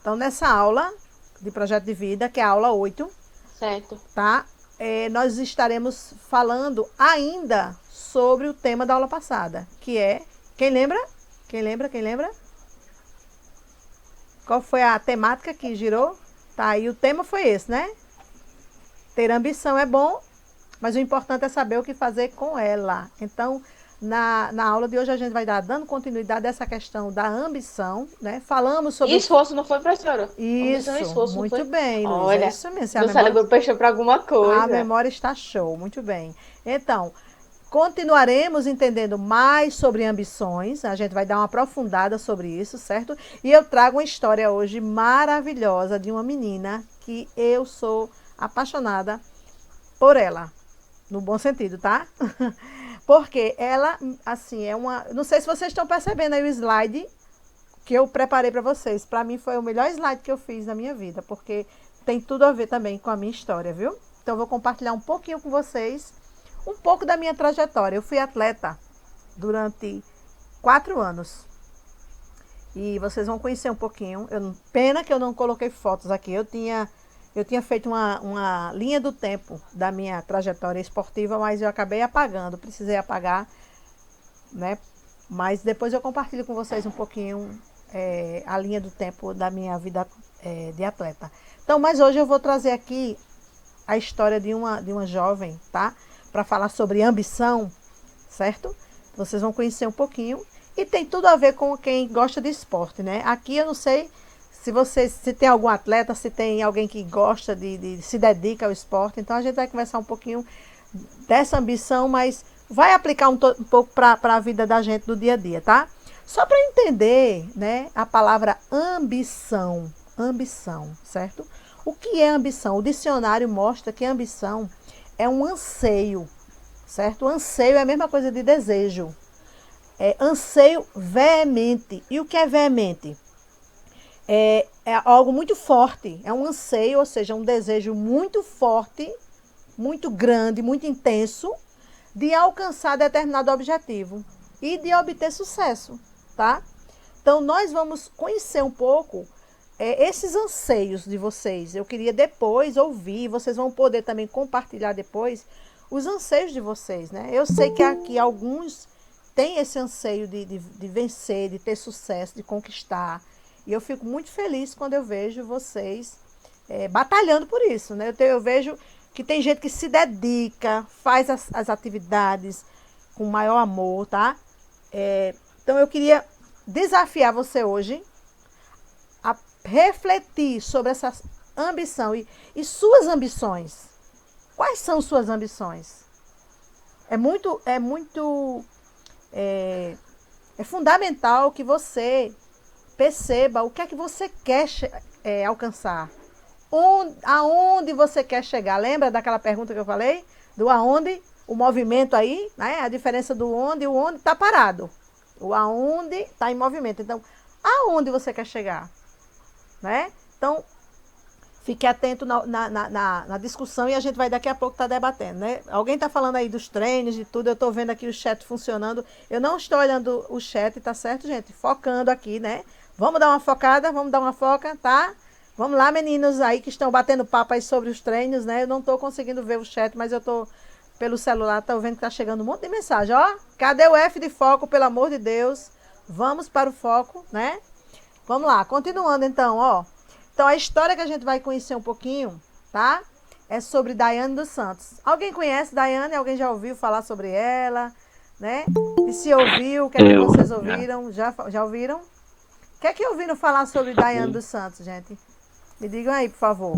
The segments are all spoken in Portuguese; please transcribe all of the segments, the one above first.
Então, nessa aula de projeto de vida, que é a aula 8, Certo. tá? Nós estaremos falando ainda sobre o tema da aula passada, que é... Quem lembra? Quem lembra? Quem lembra? Qual foi a temática que girou? Tá, e o tema foi esse, né? Ter ambição é bom, mas o importante é saber o que fazer com ela. Então, na aula de hoje, a gente vai dar dando continuidade a essa questão da ambição, né? Falamos E sobre esforço, não foi, professora? Ambição e isso, esforço, não muito foi? bem, Luísa. É Olha, isso mesmo. meu cérebro puxou para alguma A coisa. memória está show, muito bem. Então, continuaremos entendendo mais sobre ambições. A gente vai dar uma aprofundada sobre isso, certo? E eu trago uma história hoje maravilhosa de uma menina que eu sou apaixonada por ela, no bom sentido, tá? Porque ela, assim, é uma. Não sei se vocês estão percebendo aí o slide que eu preparei para vocês. Para mim foi o melhor slide que eu fiz na minha vida, porque tem tudo a ver também com a minha história, viu? Então eu vou compartilhar um pouquinho com vocês, um pouco da minha trajetória. Eu fui atleta durante 4 anos. E vocês vão conhecer um pouquinho. Pena que eu não coloquei fotos aqui. Eu tinha feito uma linha do tempo da minha trajetória esportiva, mas eu acabei apagando. Precisei apagar, né? Mas depois eu compartilho com vocês um pouquinho a linha do tempo da minha vida de atleta. Então, mas hoje eu vou trazer aqui a história de uma jovem, tá? Para falar sobre ambição, certo? Vocês vão conhecer um pouquinho. E tem tudo a ver com quem gosta de esporte, né? Aqui eu não sei se tem algum atleta, se tem alguém que gosta de se dedica ao esporte. Então a gente vai conversar um pouquinho dessa ambição, mas vai aplicar um pouco para a vida da gente do dia a dia, tá? Só para entender, né, a palavra ambição, ambição, certo? O que é ambição? O dicionário mostra que ambição é um anseio, certo? O anseio é a mesma coisa de desejo. É anseio veemente. E o que é veemente? É algo muito forte, é um anseio, ou seja, um desejo muito forte, muito grande, muito intenso, de alcançar determinado objetivo e de obter sucesso, tá? Então, nós vamos conhecer um pouco esses anseios de vocês. Eu queria depois ouvir, vocês vão poder também compartilhar depois os anseios de vocês, né? Eu sei que aqui alguns têm esse anseio de vencer, de ter sucesso, de conquistar. E eu fico muito feliz quando eu vejo vocês batalhando por isso, né? Eu vejo que tem gente que se dedica, faz as atividades com maior amor, tá? Então eu queria desafiar você hoje a refletir sobre essa ambição e suas ambições. Quais são suas ambições? É fundamental que você perceba o que é que você quer alcançar. Aonde você quer chegar? Lembra daquela pergunta que eu falei? Do aonde, o movimento aí, né? A diferença do onde, o onde está parado. O aonde está em movimento. Então, aonde você quer chegar? Né? Então, fique atento na discussão e a gente vai daqui a pouco estar debatendo, né? Alguém está falando aí dos treinos e tudo, eu estou vendo aqui o chat funcionando. Eu não estou olhando o chat, tá certo, gente? Focando aqui, né? Vamos dar uma focada, vamos dar uma foca, tá? Vamos lá, meninos aí que estão batendo papo aí sobre os treinos, né? Eu não estou conseguindo ver o chat, mas eu estou pelo celular, estou vendo que está chegando um monte de mensagem. Ó, cadê o F de foco, pelo amor de Deus? Vamos para o foco, né? Vamos lá, continuando então, ó. Então, a história que a gente vai conhecer um pouquinho, tá? É sobre Daiane dos Santos. Alguém conhece Daiane? Alguém já ouviu falar sobre ela? Né? E se ouviu, o que é que Eu, vocês já. ouviram? Já ouviram? O que é que ouviram falar sobre Daiane dos Santos, gente? Me digam aí, por favor.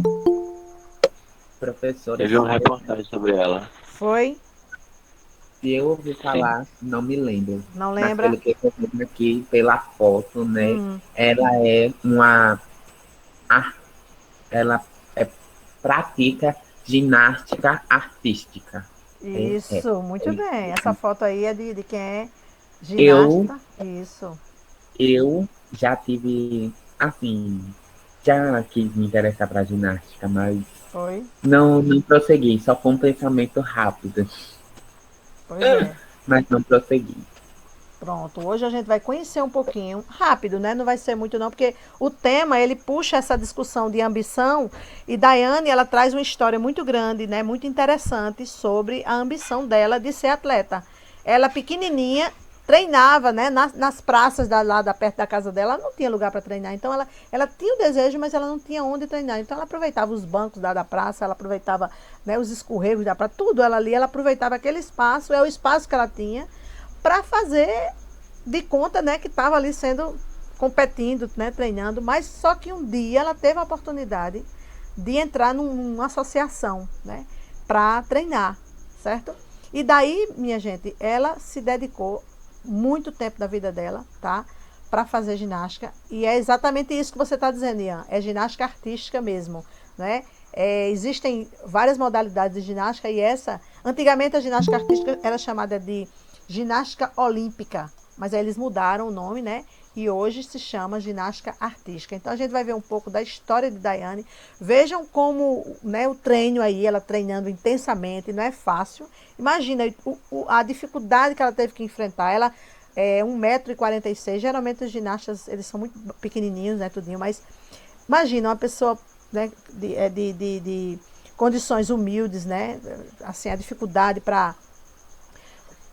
Professora, Eu se vi uma reportagem sobre ela. Foi? se eu ouvi Sim. falar, não me lembro. Não Mas lembra? pelo que eu estou vendo aqui, pela foto, né? Hum. Ela é uma. Ela pratica ginástica artística. É. Isso, muito bem. Essa foto aí é de quem é Eu, ginasta. Isso. eu já tive, assim, já quis me interessar para ginástica, mas Foi? não prossegui, só com um pensamento rápido, Pois é. mas não prossegui. Pronto, hoje a gente vai conhecer um pouquinho, rápido, né? Não vai ser muito não, porque o tema, ele puxa essa discussão de ambição e Daiane, ela traz uma história muito grande, né? Muito interessante sobre a ambição dela de ser atleta. Ela pequenininha, treinava, né? Nas praças perto da casa dela, ela não tinha lugar para treinar, então ela tinha o desejo, mas ela não tinha onde treinar. Então ela aproveitava os bancos da praça, ela aproveitava, né, os escorregos da praça, tudo ela ali, ela aproveitava aquele espaço, é o espaço que ela tinha, para fazer de conta, né, que estava ali competindo, né, treinando, mas só que um dia ela teve a oportunidade de entrar numa associação, né, para treinar, certo? E daí, minha gente, ela se dedicou muito tempo da vida dela, tá, para fazer ginástica, e é exatamente isso que você está dizendo, Ian, é ginástica artística mesmo, né? Existem várias modalidades de ginástica e antigamente a ginástica artística era chamada de ginástica olímpica, mas aí eles mudaram o nome, né? E hoje se chama ginástica artística. Então a gente vai ver um pouco da história de Daiane. Vejam como, né, o treino aí, ela treinando intensamente, não é fácil. Imagina a dificuldade que ela teve que enfrentar. Ela é 1,46 m, geralmente os ginastas, eles são muito pequenininhos, né, tudinho, mas imagina uma pessoa, né, de condições humildes, né, assim, a dificuldade para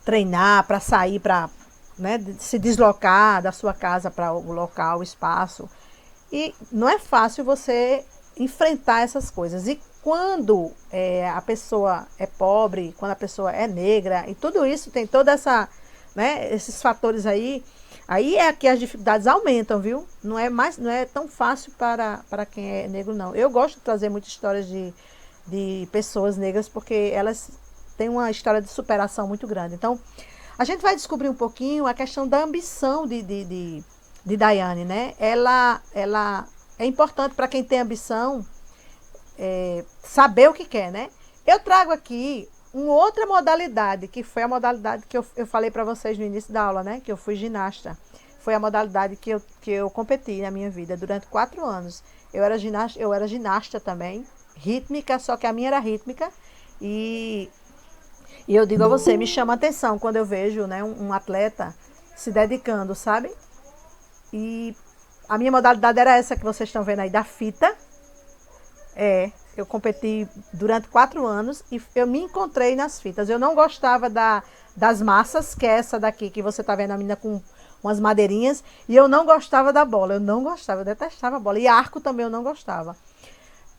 treinar, para sair, para, né, se deslocar da sua casa para o local, o espaço. E não é fácil você enfrentar essas coisas. E quando a pessoa é pobre, quando a pessoa é negra, e tudo isso tem toda essa, né, esses fatores aí é que as dificuldades aumentam, viu? Não é tão fácil para quem é negro, não. Eu gosto de trazer muitas histórias de pessoas negras, porque elas têm uma história de superação muito grande. Então, a gente vai descobrir um pouquinho a questão da ambição de Daiane, né? Ela é importante para quem tem ambição saber o que quer, né? Eu trago aqui uma outra modalidade, que foi a modalidade que eu falei para vocês no início da aula, né? Que eu fui ginasta. Foi a modalidade que eu competi na minha vida durante 4 anos. Eu era ginasta também, rítmica, só que a minha era rítmica. E eu digo a você, me chama a atenção quando eu vejo, né, um atleta se dedicando, sabe? E a minha modalidade era essa que vocês estão vendo aí, da fita. Eu competi durante 4 anos e eu me encontrei nas fitas. Eu não gostava das massas, que é essa daqui, que você está vendo a menina com umas madeirinhas, e eu não gostava da bola. Eu não gostava, eu detestava a bola. E arco também eu não gostava.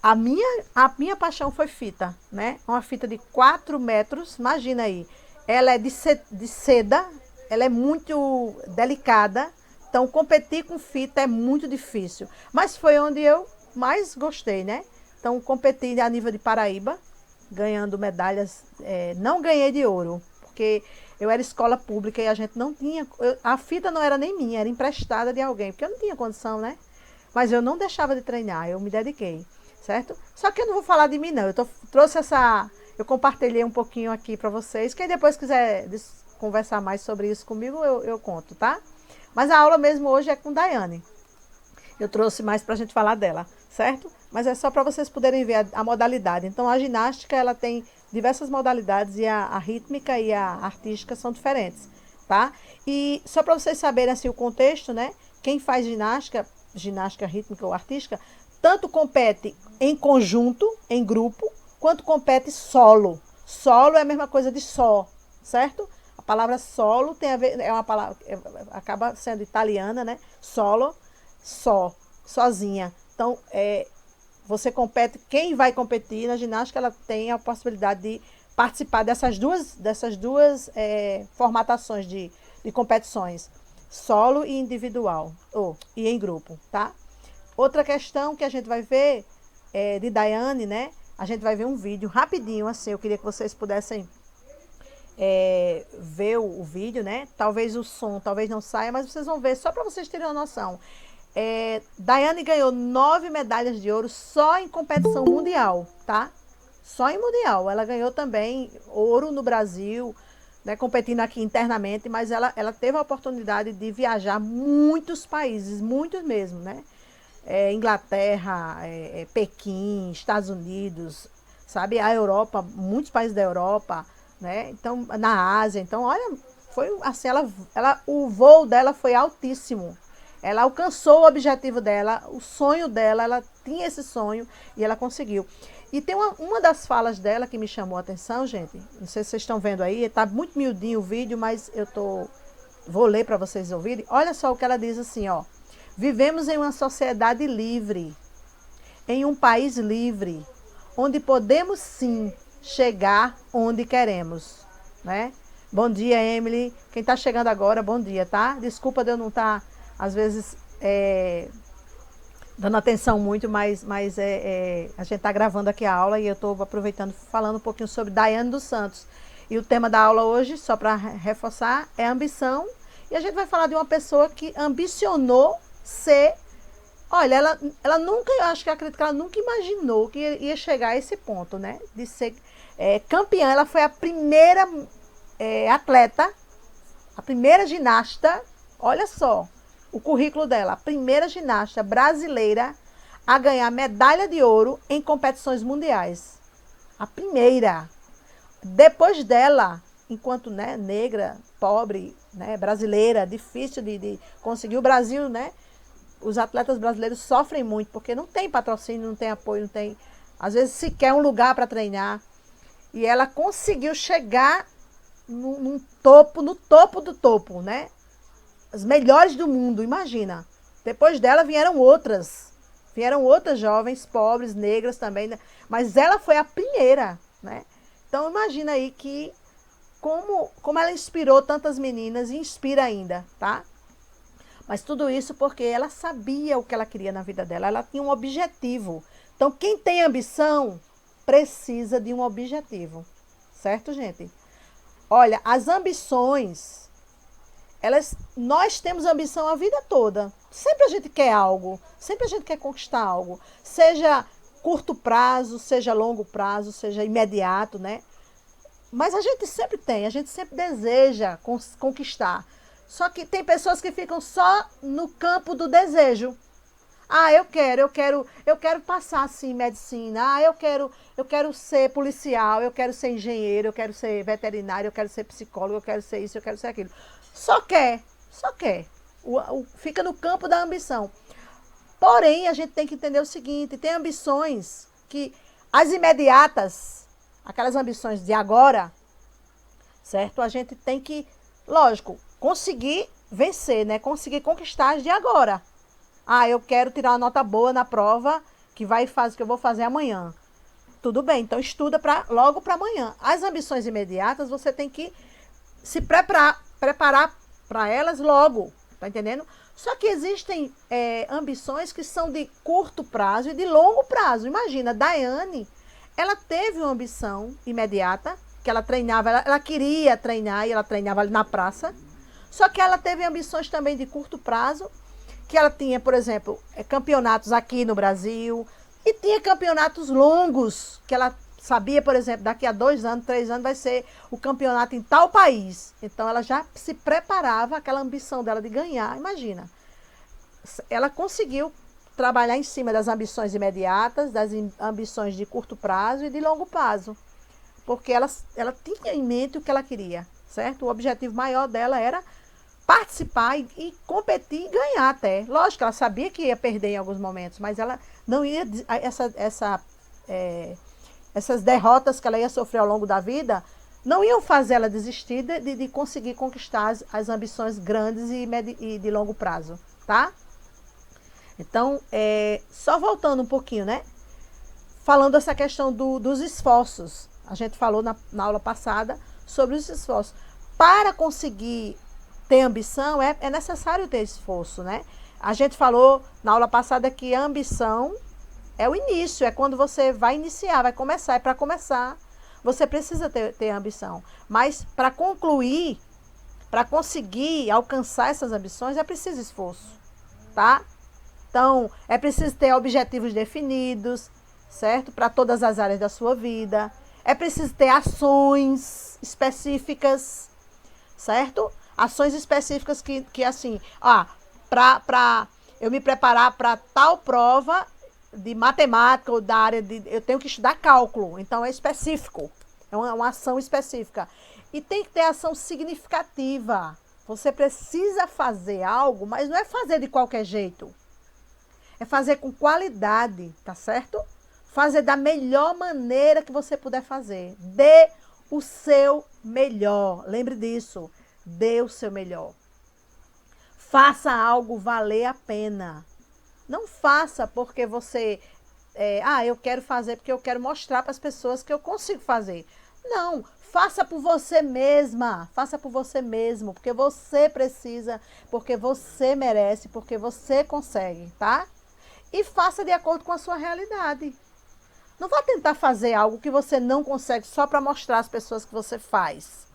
A minha paixão foi fita, né? Uma fita de 4 metros, imagina aí. Ela é de seda, ela é muito delicada, então competir com fita é muito difícil. Mas foi onde eu mais gostei, né? Então competi a nível de Paraíba, ganhando medalhas. Não ganhei de ouro, porque eu era escola pública e a gente não tinha... a fita não era nem minha, era emprestada de alguém, porque eu não tinha condição, né? Mas eu não deixava de treinar, eu me dediquei. Certo? Só que eu não vou falar de mim, não. Eu compartilhei um pouquinho aqui para vocês. Quem depois quiser conversar mais sobre isso comigo, eu conto, tá? Mas a aula mesmo hoje é com Daiane. Eu trouxe mais para a gente falar dela, certo? Mas é só para vocês poderem ver a modalidade. Então, a ginástica, ela tem diversas modalidades e a rítmica e a artística são diferentes, tá? E só para vocês saberem, assim, o contexto, né? Quem faz ginástica rítmica ou artística, tanto compete em conjunto, em grupo, quanto compete solo. Solo é a mesma coisa de só, certo? A palavra solo tem a ver, é uma palavra, acaba sendo italiana, né? Solo, só, sozinha. Então, você compete, quem vai competir na ginástica, ela tem a possibilidade de participar dessas duas formatações de competições, solo e individual, e em grupo, tá? Outra questão que a gente vai ver de Daiane, né? A gente vai ver um vídeo rapidinho, assim, eu queria que vocês pudessem ver o vídeo, né? Talvez o som, talvez não saia, mas vocês vão ver, só para vocês terem uma noção. Daiane ganhou 9 medalhas de ouro só em competição mundial, tá? Só em mundial. Ela ganhou também ouro no Brasil, né, competindo aqui internamente, mas ela teve a oportunidade de viajar muitos países, muitos mesmo, né? Inglaterra, Pequim, Estados Unidos, sabe? A Europa, muitos países da Europa, né? Então, na Ásia. Então, olha, foi assim, o voo dela foi altíssimo. Ela alcançou o objetivo dela, o sonho dela, ela tinha esse sonho e ela conseguiu. E tem uma das falas dela que me chamou a atenção, gente. Não sei se vocês estão vendo aí, está muito miudinho o vídeo, mas vou ler para vocês ouvirem. Olha só o que ela diz assim, ó. Vivemos em uma sociedade livre, em um país livre, onde podemos sim chegar onde queremos, né? Bom dia, Emily. Quem está chegando agora, bom dia, tá? Desculpa de eu não estar, às vezes, dando atenção muito, mas a gente está gravando aqui a aula e eu estou aproveitando, falando um pouquinho sobre Daiane dos Santos. E o tema da aula hoje, só para reforçar, é ambição. E a gente vai falar de uma pessoa que ambicionou ser... Olha, ela nunca, eu acho que acredito que ela nunca imaginou que ia chegar a esse ponto, né? De ser campeã. Ela foi a primeira atleta, a primeira ginasta, olha só o currículo dela, a primeira ginasta brasileira a ganhar medalha de ouro em competições mundiais. A primeira. Depois dela, enquanto, né, negra, pobre, né, brasileira, difícil de conseguir. O Brasil, né? Os atletas brasileiros sofrem muito, porque não tem patrocínio, não tem apoio, não tem, às vezes, sequer um lugar para treinar. E ela conseguiu chegar no topo do topo, né? As melhores do mundo, imagina. Depois dela vieram outras jovens, pobres, negras também, né? Mas ela foi a primeira, né? Então imagina aí que como ela inspirou tantas meninas e inspira ainda, tá? Mas tudo isso porque ela sabia o que ela queria na vida dela, ela tinha um objetivo. Então quem tem ambição precisa de um objetivo, certo, gente? Olha, as ambições, nós temos ambição a vida toda. Sempre a gente quer algo, sempre a gente quer conquistar algo. Seja curto prazo, seja longo prazo, seja imediato, né? Mas a gente sempre deseja conquistar. Só que tem pessoas que ficam só no campo do desejo. Ah, eu quero passar assim medicina. Ah, eu quero ser policial, eu quero ser engenheiro, eu quero ser veterinário, eu quero ser psicólogo, eu quero ser isso, eu quero ser aquilo. Só quer. Fica no campo da ambição. Porém, a gente tem que entender o seguinte, tem ambições que as imediatas, aquelas ambições de agora, certo? A gente tem que, lógico, conseguir vencer, né? Conseguir conquistar as de agora. Ah, eu quero tirar uma nota boa na prova que eu vou fazer amanhã. Tudo bem, então estuda logo para amanhã. As ambições imediatas, você tem que se preparar para elas logo, tá entendendo? Só que existem ambições que são de curto prazo e de longo prazo. Imagina, Daiane, ela teve uma ambição imediata, que ela treinava, ela queria treinar e ela treinava ali na praça. Só que ela teve ambições também de curto prazo, que ela tinha, por exemplo, campeonatos aqui no Brasil, e tinha campeonatos longos, que ela sabia, por exemplo, daqui a 2 anos, 3 anos vai ser o campeonato em tal país. Então ela já se preparava, aquela ambição dela de ganhar, imagina. Ela conseguiu trabalhar em cima das ambições imediatas, das ambições de curto prazo e de longo prazo. Porque ela tinha em mente o que ela queria, certo? O objetivo maior dela era participar e competir e ganhar até. Lógico, ela sabia que ia perder em alguns momentos, mas ela não ia... essas derrotas que ela ia sofrer ao longo da vida não iam fazer ela desistir de conseguir conquistar as ambições grandes e de longo prazo, tá? Então, só voltando um pouquinho, né? Falando essa questão dos esforços. A gente falou na aula passada sobre os esforços. Para conseguir ter ambição, é necessário ter esforço, né? A gente falou na aula passada que a ambição é o início, é quando você vai iniciar, vai começar. E para começar, você precisa ter ambição. Mas para concluir, para conseguir alcançar essas ambições, é preciso esforço, tá? Então, é preciso ter objetivos definidos, certo? Para todas as áreas da sua vida. É preciso ter ações específicas, certo? Ações específicas que assim, para eu me preparar para tal prova de matemática ou da área eu tenho que estudar cálculo, então é específico, é uma ação específica. E tem que ter ação significativa. Você precisa fazer algo, mas não é fazer de qualquer jeito. É fazer com qualidade, tá certo? Fazer da melhor maneira que você puder fazer. Dê o seu melhor. Lembre disso. Dê o seu melhor. Faça algo valer a pena. Não faça porque você... eu quero fazer porque eu quero mostrar para as pessoas que eu consigo fazer. Não, faça por você mesma. Faça por você mesmo. Porque você precisa, porque você merece, porque você consegue, tá? E faça de acordo com a sua realidade. Não vá tentar fazer algo que você não consegue só para mostrar às pessoas que você faz.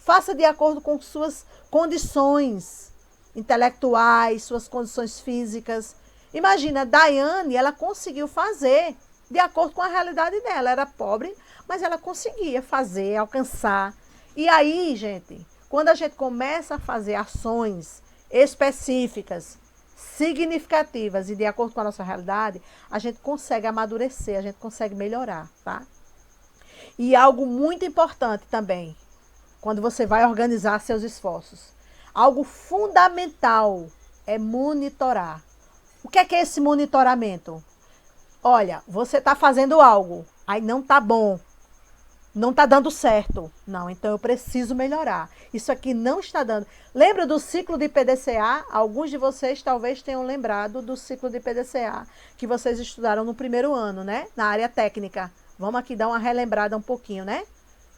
Faça de acordo com suas condições intelectuais, suas condições físicas. Imagina, a Daiane, ela conseguiu fazer de acordo com a realidade dela. Era pobre, mas ela conseguia fazer, alcançar. E aí, gente, quando a gente começa a fazer ações específicas, significativas e de acordo com a nossa realidade, a gente consegue amadurecer, a gente consegue melhorar, tá? E algo muito importante também, quando você vai organizar seus esforços, algo fundamental é monitorar. O que é esse monitoramento? Olha, você está fazendo algo, aí não está bom, não está dando certo. Não, então eu preciso melhorar. Isso aqui não está dando. Lembra do ciclo de PDCA? Alguns de vocês talvez tenham lembrado do ciclo de PDCA que vocês estudaram no primeiro ano, né? Na área técnica. Vamos aqui dar uma relembrada um pouquinho, né?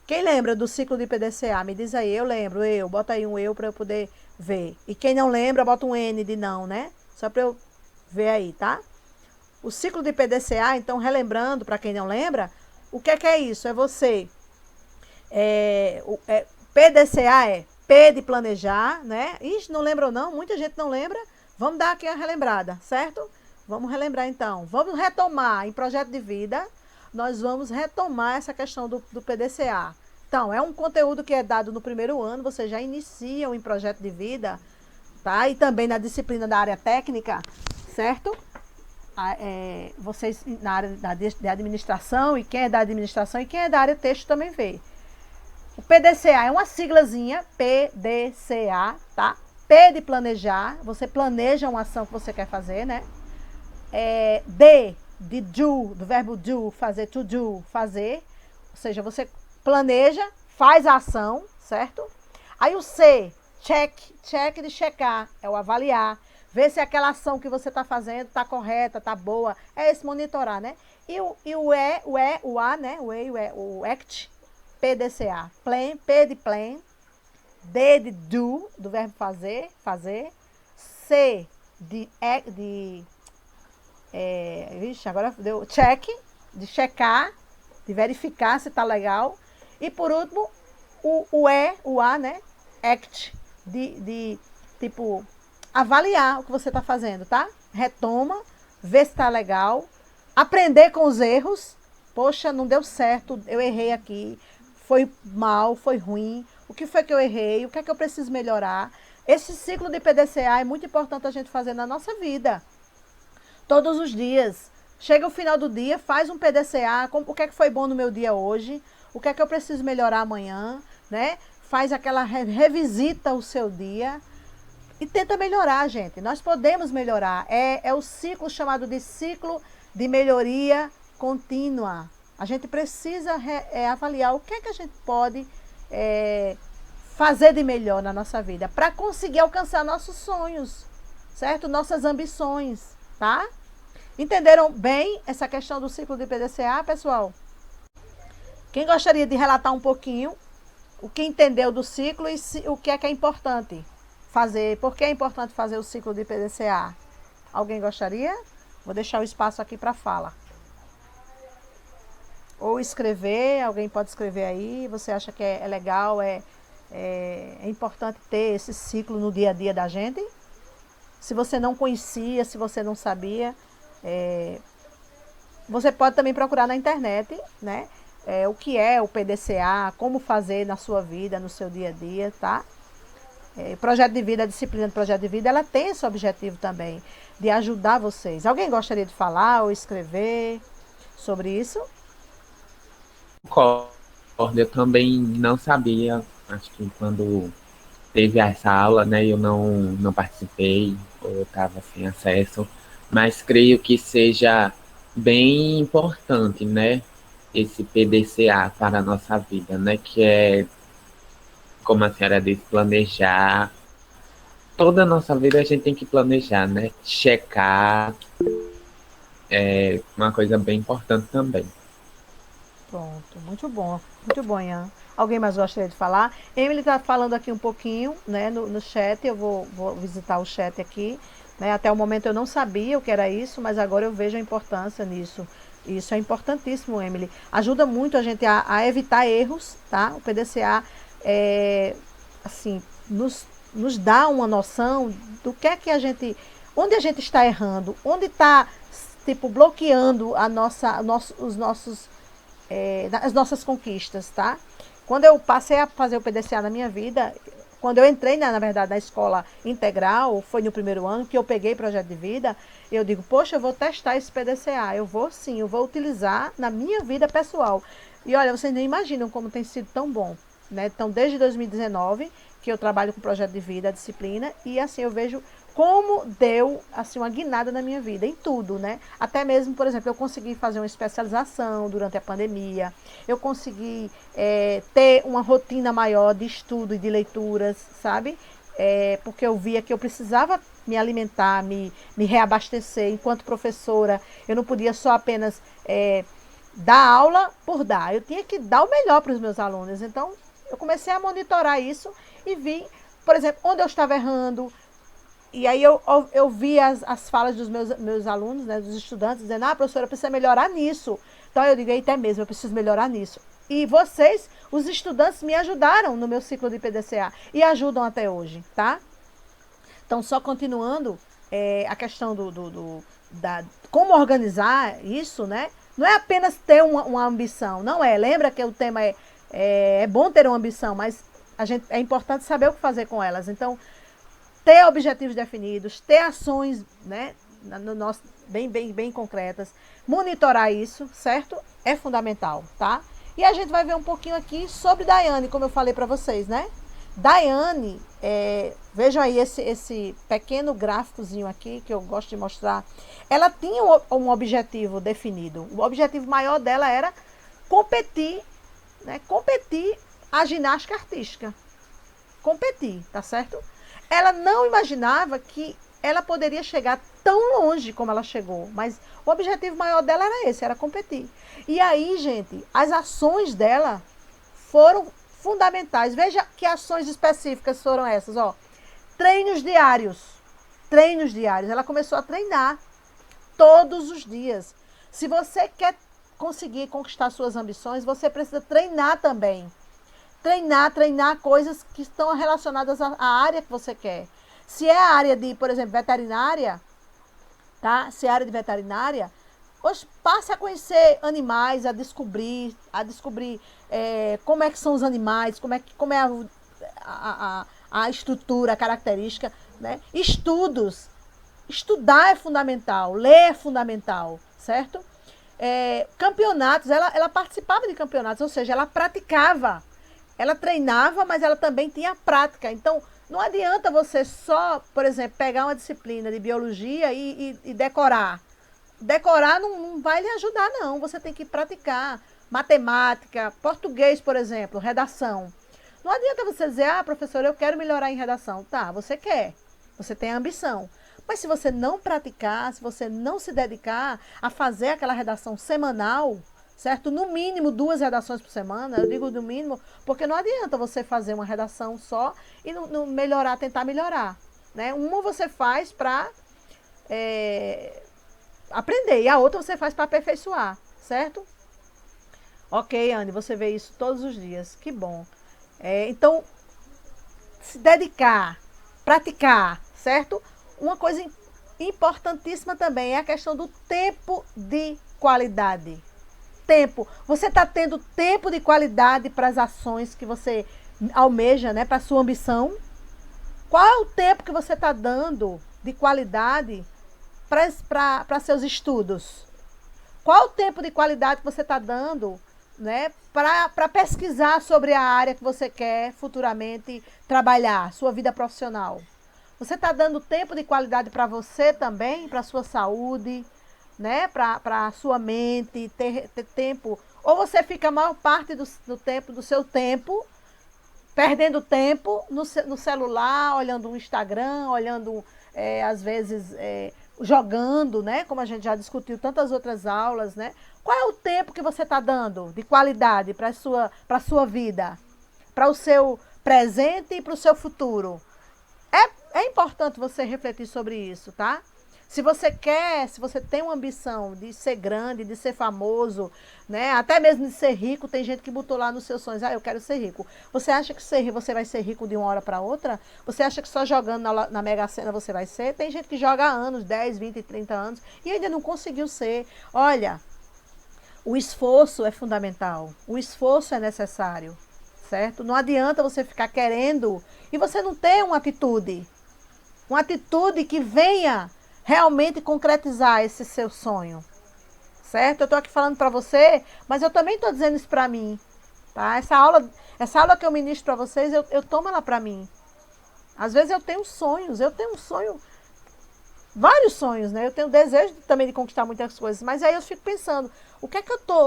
Quem lembra do ciclo de PDCA? Me diz aí, eu lembro, bota aí um eu para eu poder ver. E quem não lembra, bota um N de não, né? Só para eu ver aí, tá? O ciclo de PDCA, então, relembrando, para quem não lembra, o que é isso? É você... PDCA é P de planejar, né? Ixi, não lembra ou não? Muita gente não lembra. Vamos dar aqui a relembrada, certo? Vamos relembrar então. Vamos retomar em projeto de vida. Nós vamos retomar essa questão do PDCA. Então, é um conteúdo que é dado no primeiro ano. Vocês já iniciam em projeto de vida, tá? E também na disciplina da área técnica, certo? Vocês na área de administração, e quem é da administração e quem é da área texto também vê. O PDCA é uma siglazinha, PDCA, tá? P de planejar, você planeja uma ação que você quer fazer, né? D de do, do verbo do, fazer, to do, fazer. Ou seja, você planeja, faz a ação, certo? Aí o C, check de checar, é o avaliar. Ver se aquela ação que você está fazendo está correta, está boa. É esse monitorar, né? E o A, né? O ACT, PDCA. Plan, P de plan. D de do, do verbo fazer. C agora deu check, de checar, de verificar se está legal. E por último, o A, né? ACT, de tipo... avaliar o que você está fazendo, tá? Retoma, vê se está legal, aprender com os erros. Poxa, não deu certo, eu errei aqui, foi mal, foi ruim. O que foi que eu errei? O que é que eu preciso melhorar? Esse ciclo de PDCA é muito importante a gente fazer na nossa vida. Todos os dias. Chega o final do dia, faz um PDCA, o que é que foi bom no meu dia hoje, o que é que eu preciso melhorar amanhã, né? Faz aquela revisita o seu dia. E tenta melhorar, gente. Nós podemos melhorar. É o ciclo chamado de ciclo de melhoria contínua. A gente precisa avaliar o que é que a gente pode fazer de melhor na nossa vida para conseguir alcançar nossos sonhos, certo? Nossas ambições, tá? Entenderam bem essa questão do ciclo de PDCA, pessoal? Quem gostaria de relatar um pouquinho o que entendeu do ciclo e o que é importante fazer? Por que é importante fazer o ciclo de PDCA? Alguém gostaria? Vou deixar o espaço aqui para fala. Ou escrever, alguém pode escrever aí. Você acha que é legal, é importante ter esse ciclo no dia a dia da gente? Se você não conhecia, se você não sabia, você pode também procurar na internet, né? O que é o PDCA, como fazer na sua vida, no seu dia a dia, tá? Projeto de vida, a disciplina de projeto de vida, ela tem esse objetivo também, de ajudar vocês. Alguém gostaria de falar ou escrever sobre isso? Concordo, eu também não sabia Acho que quando teve essa aula, né, eu não participei, ou eu estava sem acesso, mas creio que seja bem importante, né, esse PDCA para a nossa vida, né, que é, como a senhora disse, planejar. Toda a nossa vida a gente tem que planejar, né, checar, é uma coisa bem importante também. Pronto, muito bom, Ian. Alguém mais gostaria de falar? Emily está falando aqui um pouquinho, né, no chat, eu vou visitar o chat aqui, né, até o momento eu não sabia o que era isso, mas agora eu vejo a importância nisso. Isso é importantíssimo, Emily. Ajuda muito a gente a evitar erros, tá? O PDCA, assim, nos dá uma noção do que é que a gente, onde a gente está errando, onde está, tipo, bloqueando os nossos as nossas conquistas, tá? Quando eu passei a fazer o PDCA na minha vida, quando eu entrei, na verdade, na escola integral, foi no primeiro ano que eu peguei projeto de vida, eu digo, poxa, eu vou testar esse PDCA, eu vou sim, eu vou utilizar na minha vida pessoal. E olha, vocês nem imaginam como tem sido tão bom, né? Então, desde 2019, que eu trabalho com projeto de vida, a disciplina, e assim eu vejo como deu assim uma guinada na minha vida, em tudo, né? Até mesmo, por exemplo, eu consegui fazer uma especialização durante a pandemia, eu consegui ter uma rotina maior de estudo e de leituras, sabe? Porque eu via que eu precisava me alimentar, me reabastecer enquanto professora, eu não podia só apenas dar aula por dar, eu tinha que dar o melhor para os meus alunos. Então, eu comecei a monitorar isso e vi, por exemplo, onde eu estava errando. E aí eu vi as falas dos meus alunos, né, dos estudantes, dizendo, professora, precisa melhorar nisso. Então eu digo, eita, é mesmo, eu preciso melhorar nisso. E vocês, os estudantes, me ajudaram no meu ciclo de PDCA e ajudam até hoje, tá? Então, só continuando, a questão da como organizar isso, né? Não é apenas ter uma ambição, não é. Lembra que o tema é bom ter uma ambição, mas é importante saber o que fazer com elas. Então, ter objetivos definidos, ter ações, né, no nosso, bem concretas, monitorar isso, certo? É fundamental, tá? E a gente vai ver um pouquinho aqui sobre Daiane, como eu falei para vocês, né? Daiane, vejam aí esse pequeno gráficozinho aqui que eu gosto de mostrar. Ela tinha um objetivo definido. O objetivo maior dela era competir, né? Competir a ginástica artística. Competir, tá certo? Ela não imaginava que ela poderia chegar tão longe como ela chegou, mas o objetivo maior dela era esse, era competir. E aí, gente, as ações dela foram fundamentais. Veja que ações específicas foram essas, ó. Treinos diários. Treinos diários. Ela começou a treinar todos os dias. Se você quer conseguir conquistar suas ambições, você precisa treinar também. Treinar coisas que estão relacionadas à área que você quer. Se é a área de, por exemplo, veterinária, tá? Se é a área de veterinária, hoje passe a conhecer animais, a descobrir como é que são os animais, como é a estrutura, a característica, né? Estudos. Estudar é fundamental, ler é fundamental, certo? Campeonatos, ela participava de campeonatos, ou seja, ela praticava. Ela treinava, mas ela também tinha prática. Então, não adianta você só, por exemplo, pegar uma disciplina de biologia e decorar. Decorar não vai lhe ajudar, não. Você tem que praticar. Matemática, português, por exemplo, redação. Não adianta você dizer, professora, eu quero melhorar em redação. Tá, você quer. Você tem a ambição. Mas se você não praticar, se você não se dedicar a fazer aquela redação semanal, certo? No mínimo 2 redações por semana, eu digo no mínimo, porque não adianta você fazer uma redação só e não melhorar, tentar melhorar, né? Uma você faz para aprender e a outra você faz para aperfeiçoar, certo? Ok, Anne, você vê isso todos os dias, que bom. Então, se dedicar, praticar, certo? Uma coisa importantíssima também é a questão do tempo de qualidade. Tempo. Você está tendo tempo de qualidade para as ações que você almeja, né, para a sua ambição? Qual é o tempo que você está dando de qualidade para seus estudos? Qual é o tempo de qualidade que você está dando, né, para pesquisar sobre a área que você quer futuramente trabalhar, sua vida profissional? Você está dando tempo de qualidade para você também, para a sua saúde, né, para a sua mente, ter tempo? Ou você fica a maior parte do tempo, do seu tempo, perdendo tempo no celular, olhando o Instagram, olhando, às vezes, jogando, né? Como a gente já discutiu tantas outras aulas, né? Qual é o tempo que você está dando de qualidade para a sua vida, para o seu presente e para o seu futuro? É importante você refletir sobre isso, tá? Se você tem uma ambição de ser grande, de ser famoso, né? Até mesmo de ser rico, tem gente que botou lá nos seus sonhos, eu quero ser rico. Você acha que você vai ser rico de uma hora para outra? Você acha que só jogando na Mega Sena você vai ser? Tem gente que joga há anos, 10, 20, 30 anos, e ainda não conseguiu ser. Olha, o esforço é fundamental, o esforço é necessário, certo? Não adianta você ficar querendo e você não ter uma atitude que venha realmente concretizar esse seu sonho, certo? Eu estou aqui falando para você, mas eu também estou dizendo isso para mim, tá? Essa aula que eu ministro para vocês, eu tomo ela para mim. Às vezes eu tenho um sonho, vários sonhos, né? Eu tenho desejo também de conquistar muitas coisas, mas aí eu fico pensando,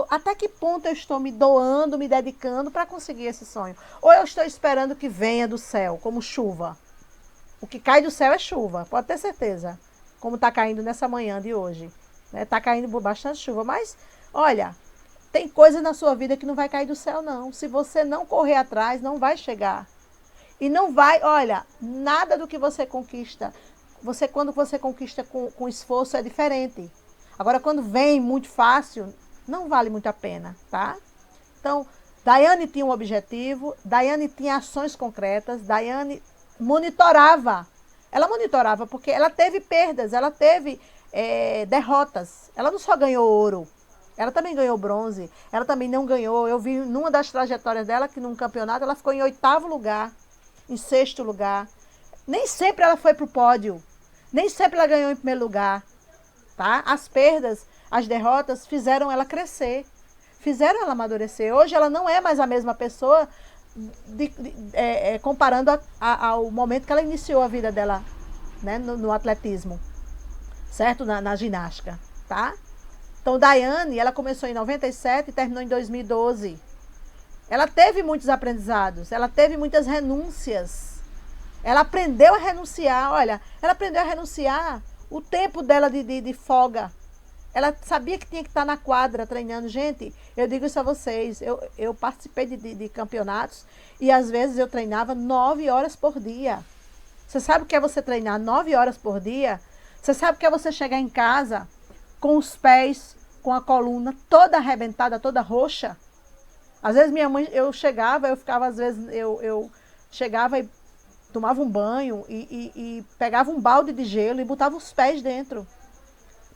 até que ponto eu estou me doando, me dedicando para conseguir esse sonho? Ou eu estou esperando que venha do céu, como chuva? O que cai do céu é chuva, pode ter certeza. Como está caindo nessa manhã de hoje. Está caindo bastante chuva. Mas, olha, tem coisa na sua vida que não vai cair do céu, não. Se você não correr atrás, não vai chegar. E não vai, olha, nada do que você conquista. Quando você conquista com esforço, é diferente. Agora, quando vem muito fácil, não vale muito a pena, tá? Então, Daiane tinha um objetivo, Daiane tinha ações concretas, Daiane monitorava. Ela monitorava porque ela teve perdas, ela teve derrotas. Ela não só ganhou ouro, ela também ganhou bronze, ela também não ganhou. Eu vi numa das trajetórias dela que num campeonato ela ficou em 8º lugar, em 6º lugar. Nem sempre ela foi para o pódio, nem sempre ela ganhou em primeiro lugar. Tá? As perdas, as derrotas fizeram ela crescer, fizeram ela amadurecer. Hoje ela não é mais a mesma pessoa, comparando ao momento que ela iniciou a vida dela, né, no atletismo, certo? Na ginástica, tá? Então, Daiane, ela começou em 97 e terminou em 2012. Ela teve muitos aprendizados, ela teve muitas renúncias. Ela aprendeu a renunciar, olha, ela aprendeu a renunciar o tempo dela de folga. Ela sabia que tinha que estar na quadra treinando. Gente, eu digo isso a vocês, eu participei de campeonatos e às vezes eu treinava 9 horas por dia. Você sabe o que é você treinar 9 horas por dia? Você sabe o que é você chegar em casa com os pés, com a coluna toda arrebentada, toda roxa? Às vezes minha mãe, eu chegava e tomava um banho e pegava um balde de gelo e botava os pés dentro.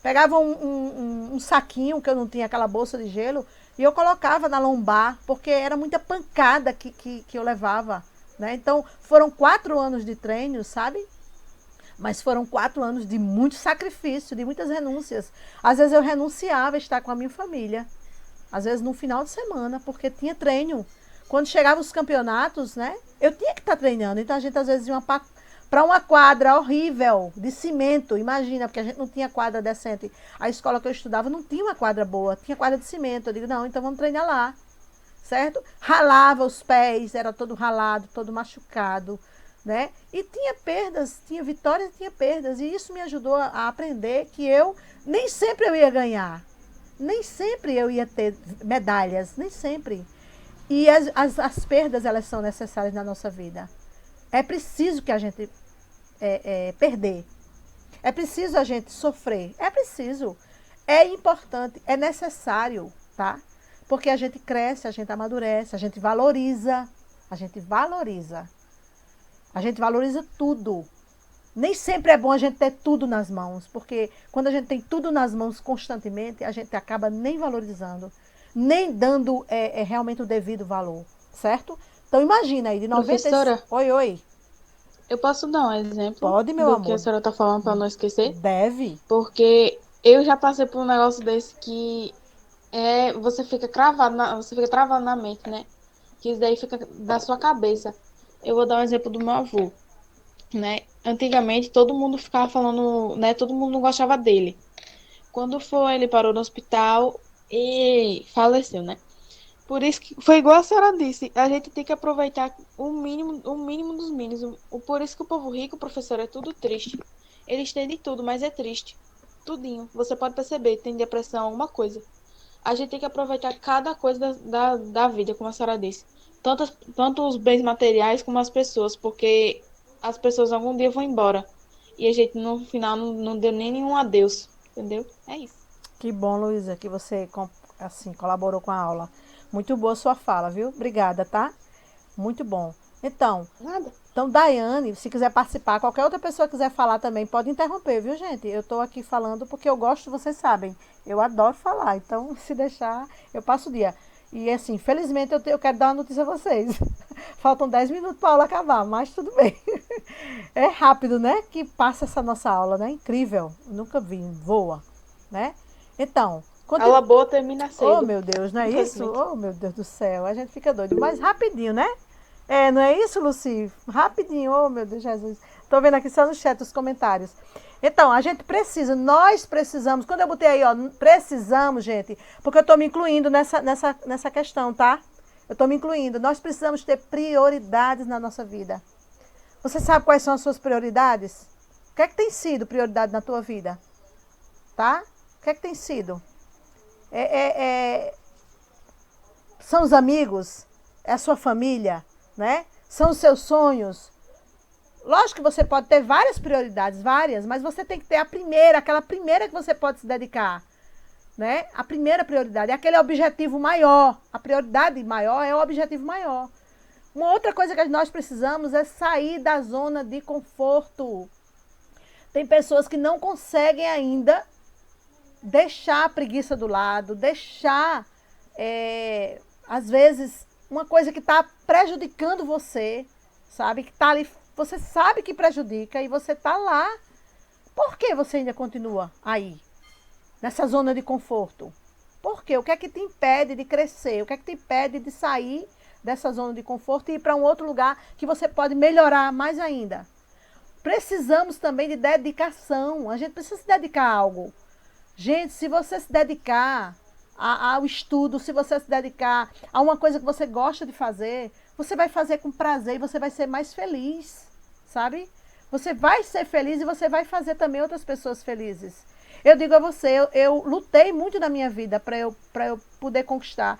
Pegava um saquinho, que eu não tinha aquela bolsa de gelo, e eu colocava na lombar, porque era muita pancada que eu levava, né? Então, foram 4 anos de treino, sabe? Mas foram 4 anos de muito sacrifício, de muitas renúncias. Às vezes eu renunciava a estar com a minha família. Às vezes no final de semana, porque tinha treino. Quando chegavam os campeonatos, né? Eu tinha que estar treinando. Então a gente às vezes ia para uma quadra horrível, de cimento, imagina, porque a gente não tinha quadra decente. A escola que eu estudava não tinha uma quadra boa, tinha quadra de cimento. Eu digo, não, então vamos treinar lá, certo? Ralava os pés, era todo ralado, todo machucado, né? E tinha perdas, tinha vitórias e tinha perdas. E isso me ajudou a aprender que nem sempre eu ia ganhar, nem sempre eu ia ter medalhas, nem sempre. E as perdas, elas são necessárias na nossa vida. É preciso que a gente perder. É preciso a gente sofrer. É preciso. É importante. É necessário, tá? Porque a gente cresce, a gente amadurece, a gente valoriza. A gente valoriza. A gente valoriza tudo. Nem sempre é bom a gente ter tudo nas mãos. Porque quando a gente tem tudo nas mãos constantemente, a gente acaba nem valorizando. Nem dando realmente o devido valor. Certo? Então, imagina aí, de 90... Professora, Oi. eu posso dar um exemplo Pode, meu do amor. que a senhora está falando para não esquecer? Deve. Porque eu já passei por um negócio desse que você fica travado na mente, né? Que isso daí fica da sua cabeça. Eu vou dar um exemplo do meu avô, né? Antigamente todo mundo ficava falando, né? Todo mundo não gostava dele. Quando foi, ele parou no hospital e faleceu, né? Por isso que foi igual a senhora disse, a gente tem que aproveitar o mínimo dos mínimos. Por isso que o povo rico, professor, é tudo triste. Eles têm de tudo, mas é triste. Tudinho. Você pode perceber, tem depressão, alguma coisa. A gente tem que aproveitar cada coisa da vida, como a senhora disse. Tanto os bens materiais como as pessoas, porque as pessoas algum dia vão embora. E a gente no final não deu nem nenhum adeus. Entendeu? É isso. Que bom, Luísa, que você assim colaborou com a aula. Muito boa sua fala, viu? Obrigada, tá? Muito bom. Então, Nada. Daiane, se quiser participar, qualquer outra pessoa quiser falar também, pode interromper, viu, gente? Eu tô aqui falando porque eu gosto, vocês sabem. Eu adoro falar, então se deixar, eu passo o dia. E assim, felizmente eu quero dar uma notícia a vocês. Faltam 10 minutos para a aula acabar, mas tudo bem. É rápido, né? Que passa essa nossa aula, né? Incrível. Nunca vi, voa, né? Então, Aula boa termina oh, cedo. meu Deus, não é isso? Infelizmente. Oh, meu Deus do céu, a gente fica doido. Mas rapidinho, né? É, não é isso, Luci? Rapidinho, oh, meu Deus, Jesus. Tô vendo aqui só no chat os comentários. Então, a gente precisa, nós precisamos, quando eu botei aí, ó, precisamos, gente, porque eu tô me incluindo nessa questão, tá? Eu tô me incluindo. Nós precisamos ter prioridades na nossa vida. Você sabe quais são as suas prioridades? O que é que tem sido prioridade na tua vida? Tá? O que é que tem sido? São os amigos? É a sua família? Né? São os seus sonhos? Lógico que você pode ter várias prioridades, várias, mas você tem que ter a primeira, aquela primeira que você pode se dedicar. Né? A primeira prioridade é aquele objetivo maior. A prioridade maior é o objetivo maior. Uma outra coisa que nós precisamos é sair da zona de conforto. Tem pessoas que não conseguem ainda deixar a preguiça do lado, deixar, às vezes, uma coisa que está prejudicando você, sabe? Que está ali, você sabe que prejudica e você está lá. Por que você ainda continua aí, nessa zona de conforto? Por quê? O que é que te impede de crescer? O que é que te impede de sair dessa zona de conforto e ir para um outro lugar que você pode melhorar mais ainda? Precisamos também de dedicação. A gente precisa se dedicar a algo. Gente, se você se dedicar ao estudo, se você se dedicar a uma coisa que você gosta de fazer, você vai fazer com prazer e você vai ser mais feliz, sabe? Você vai ser feliz e você vai fazer também outras pessoas felizes. Eu digo a você, eu lutei muito na minha vida para eu poder conquistar.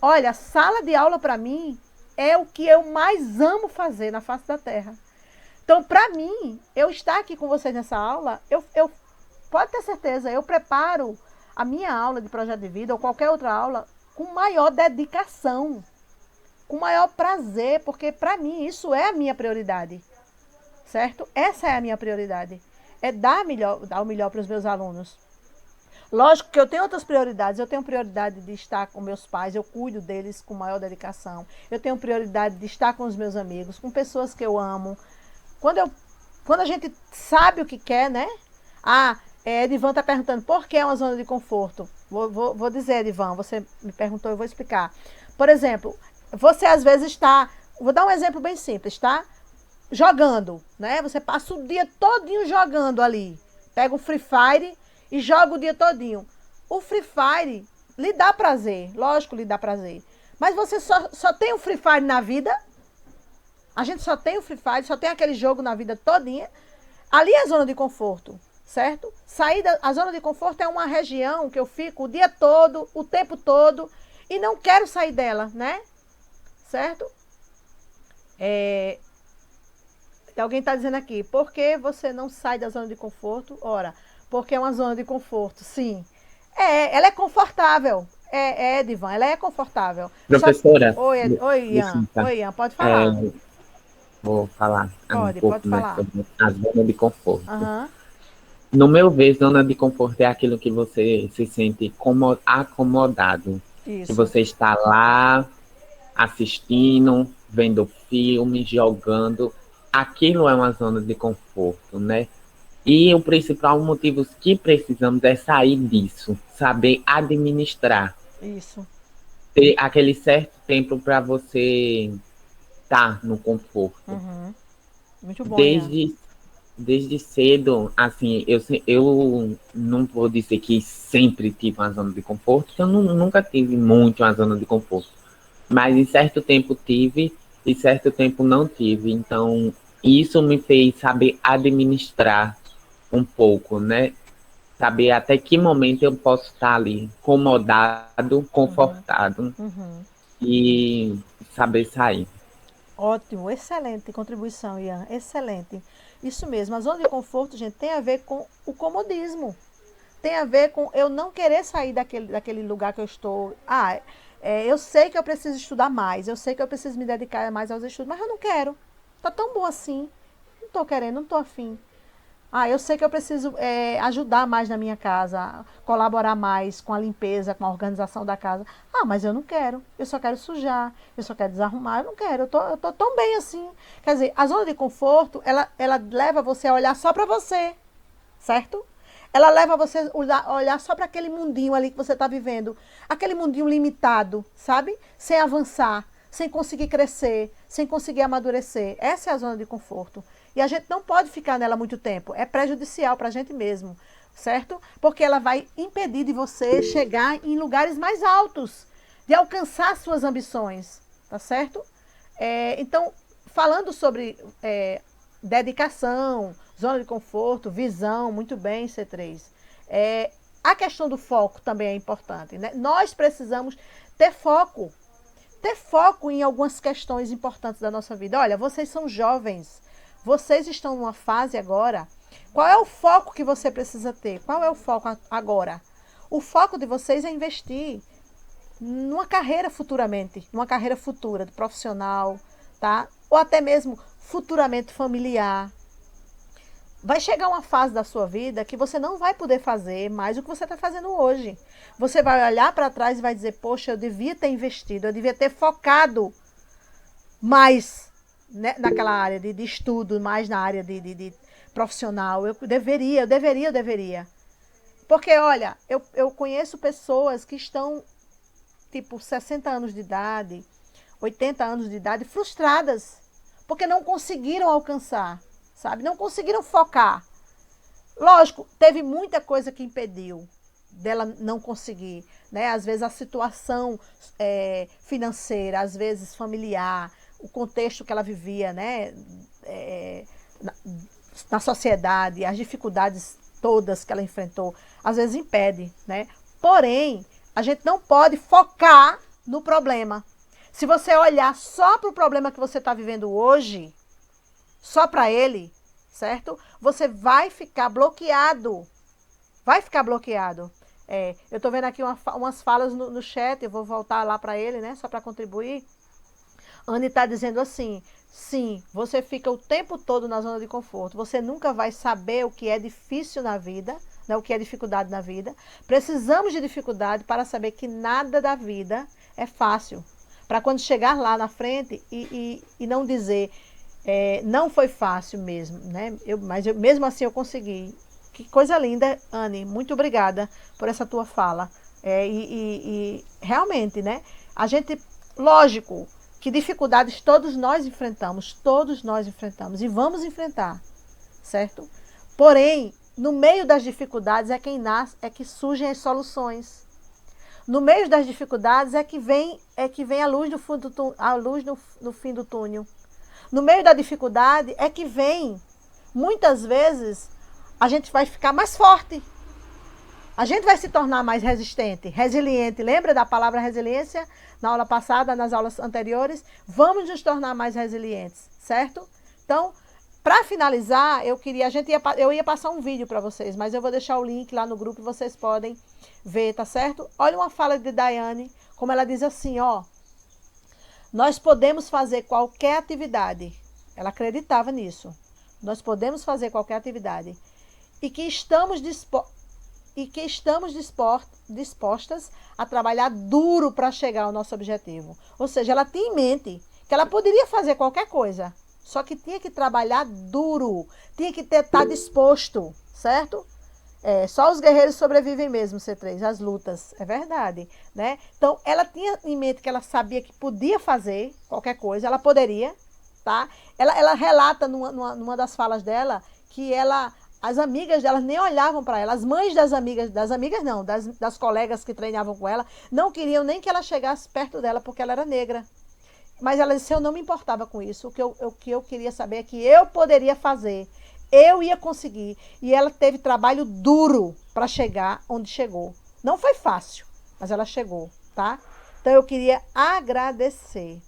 Olha, sala de aula para mim é o que eu mais amo fazer na face da terra. Então, para mim, eu estar aqui com vocês nessa aula, eu pode ter certeza, eu preparo a minha aula de projeto de vida ou qualquer outra aula com maior dedicação, com maior prazer, porque para mim isso é a minha prioridade, certo? Essa é a minha prioridade, é dar o melhor para os meus alunos. Lógico que eu tenho outras prioridades, eu tenho prioridade de estar com meus pais, eu cuido deles com maior dedicação, eu tenho prioridade de estar com os meus amigos, com pessoas que eu amo. Quando a gente sabe o que quer, né? Edivan está perguntando por que é uma zona de conforto. Vou dizer, Edivan, você me perguntou, eu vou explicar. Por exemplo, você às vezes está, vou dar um exemplo bem simples, tá? Jogando, né? Você passa o dia todinho jogando ali. Pega o Free Fire e joga o dia todinho. O Free Fire lhe dá prazer, lógico lhe dá prazer. Mas você só tem o Free Fire na vida? A gente só tem o Free Fire, só tem aquele jogo na vida todinha. Ali é a zona de conforto, certo? A zona de conforto é uma região que eu fico o dia todo, o tempo todo, e não quero sair dela, né? Certo? Alguém está dizendo aqui, por que você não sai da zona de conforto? Ora, porque é uma zona de conforto, sim. Ela é confortável. Edivan, ela é confortável. Professora. Oi, Ian. Oi, Ian, pode falar. Vou falar Pode falar. Sobre a zona de conforto. Uhum. No meu ver, zona de conforto é aquilo que você se sente acomodado. Isso. Que você está lá assistindo, vendo filme, jogando. Aquilo é uma zona de conforto, né? E o principal motivo que precisamos é sair disso, saber administrar. Isso. ter aquele certo tempo para você estar no conforto. Uhum. Muito bom, Ian. Desde, desde cedo, assim, eu não vou dizer que sempre tive uma zona de conforto, porque eu nunca tive muito uma zona de conforto. Mas em certo tempo tive e certo tempo não tive. Então, isso me fez saber administrar um pouco, né? Saber até que momento eu posso estar ali, acomodado, Uhum. confortado Uhum. e saber sair. Ótimo, excelente contribuição, Ian. Excelente. Isso mesmo. A zona de conforto, gente, tem a ver com o comodismo. Tem a ver com eu não querer sair daquele lugar que eu estou. Eu sei que eu preciso estudar mais, eu sei que eu preciso me dedicar mais aos estudos, mas eu não quero. Tá tão bom assim. Não estou querendo, não estou afim. Eu sei que eu preciso ajudar mais na minha casa, colaborar mais com a limpeza, com a organização da casa. Mas eu não quero. Eu só quero sujar, eu só quero desarrumar. Eu não quero, eu tô tão bem assim. Quer dizer, a zona de conforto, ela leva você a olhar só para você, certo? Ela leva você a olhar só para aquele mundinho ali que você está vivendo. Aquele mundinho limitado, sabe? Sem avançar, sem conseguir crescer, sem conseguir amadurecer. Essa é a zona de conforto. E a gente não pode ficar nela muito tempo. É prejudicial para a gente mesmo, certo? Porque ela vai impedir de você chegar em lugares mais altos, de alcançar suas ambições, tá certo? Então, falando sobre dedicação, zona de conforto, visão, muito bem, C3. A questão do foco também é importante, né? Nós precisamos ter foco. Ter foco em algumas questões importantes da nossa vida. Olha, vocês são jovens. Vocês estão numa fase agora. Qual é o foco que você precisa ter? Qual é o foco agora? O foco de vocês é investir numa carreira futuramente, numa carreira futura, profissional, tá? Ou até mesmo futuramente familiar. Vai chegar uma fase da sua vida que você não vai poder fazer mais o que você está fazendo hoje. Você vai olhar para trás e vai dizer, poxa, eu devia ter investido, eu devia ter focado mais, né, naquela área de estudo, mais na área de profissional. Eu deveria. Porque, olha, eu conheço pessoas que estão, tipo, 60 anos de idade, 80 anos de idade, frustradas, porque não conseguiram alcançar, sabe? Não conseguiram focar. Lógico, teve muita coisa que impediu dela não conseguir, né? Às vezes a situação financeira, às vezes familiar, o contexto que ela vivia, né? Na sociedade, as dificuldades todas que ela enfrentou, às vezes impede, né? Porém, a gente não pode focar no problema. Se você olhar só para o problema que você está vivendo hoje, só para ele, certo? Você vai ficar bloqueado. Vai ficar bloqueado. Eu estou vendo aqui umas falas no chat, eu vou voltar lá para ele, né? Só para contribuir. Anne está dizendo assim, sim, você fica o tempo todo na zona de conforto. Você nunca vai saber o que é difícil na vida, né? O que é dificuldade na vida. Precisamos de dificuldade para saber que nada da vida é fácil. Para quando chegar lá na frente e não dizer, não foi fácil mesmo, né? Mas mesmo assim eu consegui. Que coisa linda, Anne. Muito obrigada por essa tua fala. Realmente, né? A gente, lógico, que dificuldades todos nós enfrentamos e vamos enfrentar, certo? Porém, no meio das dificuldades é que surgem as soluções. No meio das dificuldades é que vem a luz no fim do túnel. No meio da dificuldade é que vem, muitas vezes, a gente vai ficar mais forte. A gente vai se tornar mais resistente, resiliente. Lembra da palavra resiliência na aula passada, nas aulas anteriores? Vamos nos tornar mais resilientes, certo? Então, para finalizar, eu ia passar um vídeo para vocês, mas eu vou deixar o link lá no grupo e vocês podem ver, tá certo? Olha uma fala de Daiane, como ela diz assim, ó. Nós podemos fazer qualquer atividade. Ela acreditava nisso. Nós podemos fazer qualquer atividade. E que estamos dispostas a trabalhar duro para chegar ao nosso objetivo. Ou seja, ela tinha em mente que ela poderia fazer qualquer coisa, só que tinha que trabalhar duro, tinha que estar disposto, certo? Só os guerreiros sobrevivem mesmo, C3, as lutas, é verdade, né? Então, ela tinha em mente que ela sabia que podia fazer qualquer coisa, ela poderia, tá? Ela relata numa das falas dela que as amigas dela nem olhavam para ela, as mães das amigas não, das colegas que treinavam com ela, não queriam nem que ela chegasse perto dela porque ela era negra. Mas ela disse, eu não me importava com isso, o que eu queria saber é que eu poderia fazer. Eu ia conseguir. E ela teve trabalho duro para chegar onde chegou. Não foi fácil, mas ela chegou, tá? Então eu queria agradecer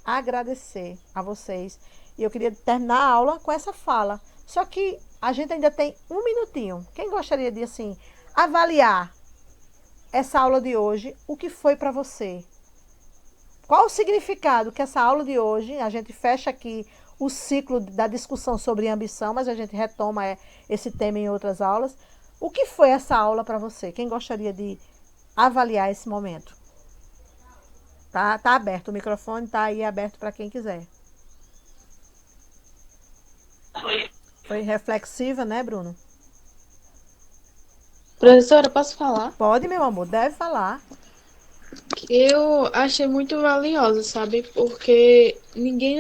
a vocês. E eu queria terminar a aula com essa fala. Só que a gente ainda tem um minutinho. Quem gostaria de, assim, avaliar essa aula de hoje? O que foi para você? Qual o significado que essa aula de hoje, a gente fecha aqui o ciclo da discussão sobre ambição, mas a gente retoma esse tema em outras aulas. O que foi essa aula para você? Quem gostaria de avaliar esse momento? Tá aberto, o microfone está aí aberto para quem quiser. Foi reflexiva, né, Bruno? Professora, posso falar? Pode, meu amor, deve falar. Eu achei muito valiosa, sabe? Porque ninguém,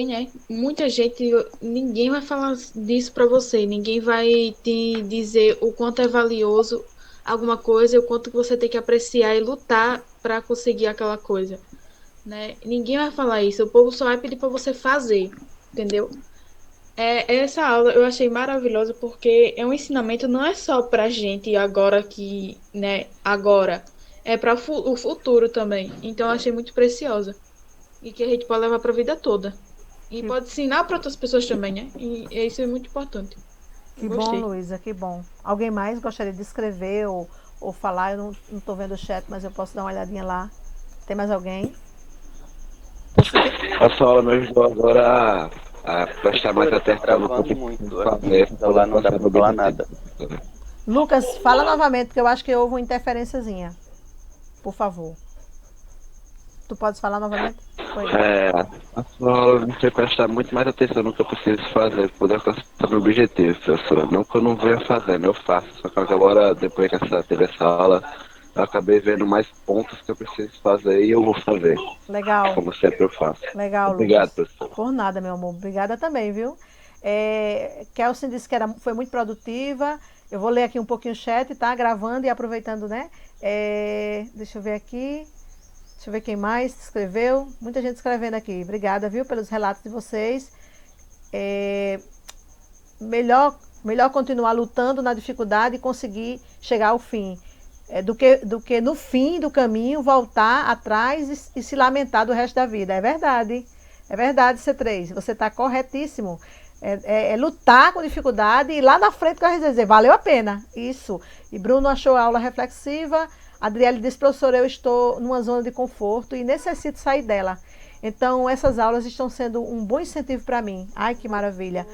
né? Muita gente, ninguém vai falar disso pra você. Ninguém vai te dizer o quanto é valioso alguma coisa, o quanto que você tem que apreciar e lutar pra conseguir aquela coisa, né? Ninguém vai falar isso. O povo só vai pedir pra você fazer, entendeu? Essa aula eu achei maravilhosa porque é um ensinamento não é só pra gente agora que, né, agora, é para o futuro também. Então eu achei muito preciosa e que a gente pode levar pra vida toda. E pode ensinar para outras pessoas também, né? E isso é muito importante. Que bom, Gostei. Luísa, que bom. Alguém mais gostaria de escrever ou falar? Eu não estou vendo o chat, mas eu posso dar uma olhadinha lá. Tem mais alguém? Essa aula me ajudou agora a prestar mais atenção no que eu muito. fazer. Então lá não dá pra falar nada. Lucas, fala novamente, porque eu acho que houve uma interferênciazinha. Por favor. Tu podes falar novamente? Foi. A sua aula me fez prestar muito mais atenção no que eu preciso fazer, poder alcançar meu objetivo, professora. Não que eu não venha fazendo, eu faço. Só que agora, depois que teve essa aula, eu acabei vendo mais pontos que eu preciso fazer e eu vou fazer. Legal. Como sempre eu faço. Legal, Obrigado, Lucas. professor. Por nada, meu amor. Obrigada também, viu? Kelsen disse que foi muito produtiva. Eu vou ler aqui um pouquinho o chat, tá? Gravando e aproveitando, né? Deixa eu ver aqui. Deixa eu ver quem mais escreveu. Muita gente escrevendo aqui. Obrigada, viu, pelos relatos de vocês. Melhor continuar lutando na dificuldade e conseguir chegar ao fim. Do que no fim do caminho voltar atrás e se lamentar do resto da vida. É verdade, C3, você está corretíssimo. Lutar com dificuldade e lá na frente que a gente dizer, valeu a pena, isso. E Bruno achou a aula reflexiva. Adriele disse, professora, eu estou numa zona de conforto e necessito sair dela. Então, essas aulas estão sendo um bom incentivo para mim. Ai, que maravilha.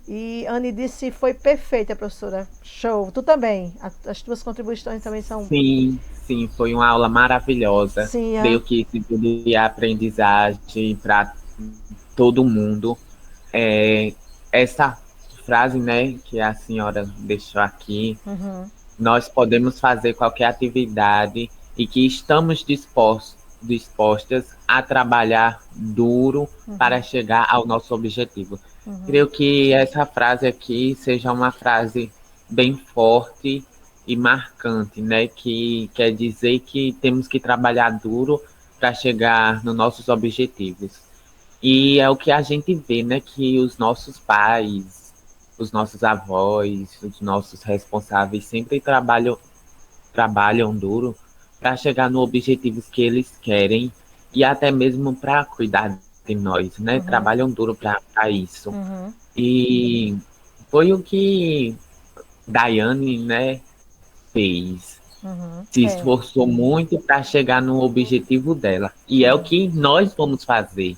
E Anne disse, foi perfeita, professora. Show. Tu também. As tuas contribuições também são... Sim, foi uma aula maravilhosa. Sim, Deu que tipo de aprendizagem para todo mundo. Essa frase, né, que a senhora deixou aqui, nós podemos fazer qualquer atividade e que estamos dispostas a trabalhar duro para chegar ao nosso objetivo. Creio que essa frase aqui seja uma frase bem forte e marcante, né? Que quer dizer que temos que trabalhar duro para chegar nos nossos objetivos. E é o que a gente vê, né? Que os nossos pais, os nossos avós, os nossos responsáveis sempre trabalham duro para chegar nos objetivos que eles querem e até mesmo para cuidar de nós, né? Trabalham duro para isso. E foi o que Daiane, né, fez. Se esforçou muito para chegar no objetivo dela. E é o que nós vamos fazer.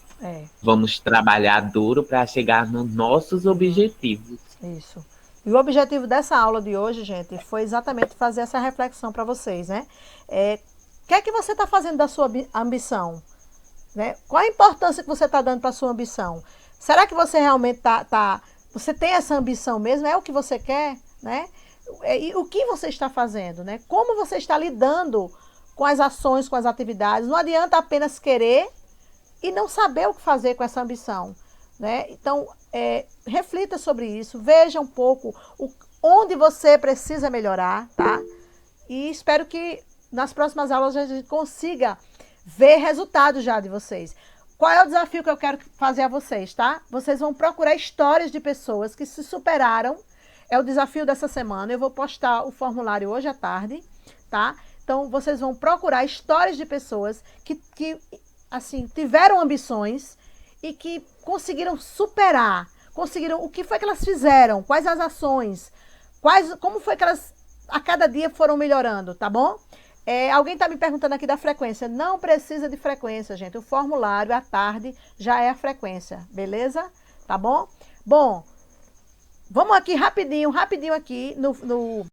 Vamos trabalhar duro para chegar nos nossos objetivos. Isso. E o objetivo dessa aula de hoje, gente, foi exatamente fazer essa reflexão para vocês, né? O que é que você está fazendo da sua ambição? Né? Qual a importância que você está dando para a sua ambição? Será que você realmente você tem essa ambição mesmo? É o que você quer? Né? E o que você está fazendo, né? Como você está lidando com as ações, com as atividades. Não adianta apenas querer e não saber o que fazer com essa ambição, né? Então, reflita sobre isso, veja um pouco onde você precisa melhorar, tá? E espero que nas próximas aulas a gente consiga ver resultados já de vocês. Qual é o desafio que eu quero fazer a vocês, tá? Vocês vão procurar histórias de pessoas que se superaram. É o desafio dessa semana. Eu vou postar o formulário hoje à tarde, tá? Então, vocês vão procurar histórias de pessoas que assim, tiveram ambições e que conseguiram superar, o que foi que elas fizeram, quais as ações, como foi que elas a cada dia foram melhorando, tá bom? Alguém está me perguntando aqui da frequência. Não precisa de frequência, gente. O formulário à tarde já é a frequência, beleza? Tá bom? Bom, vamos aqui rapidinho aqui no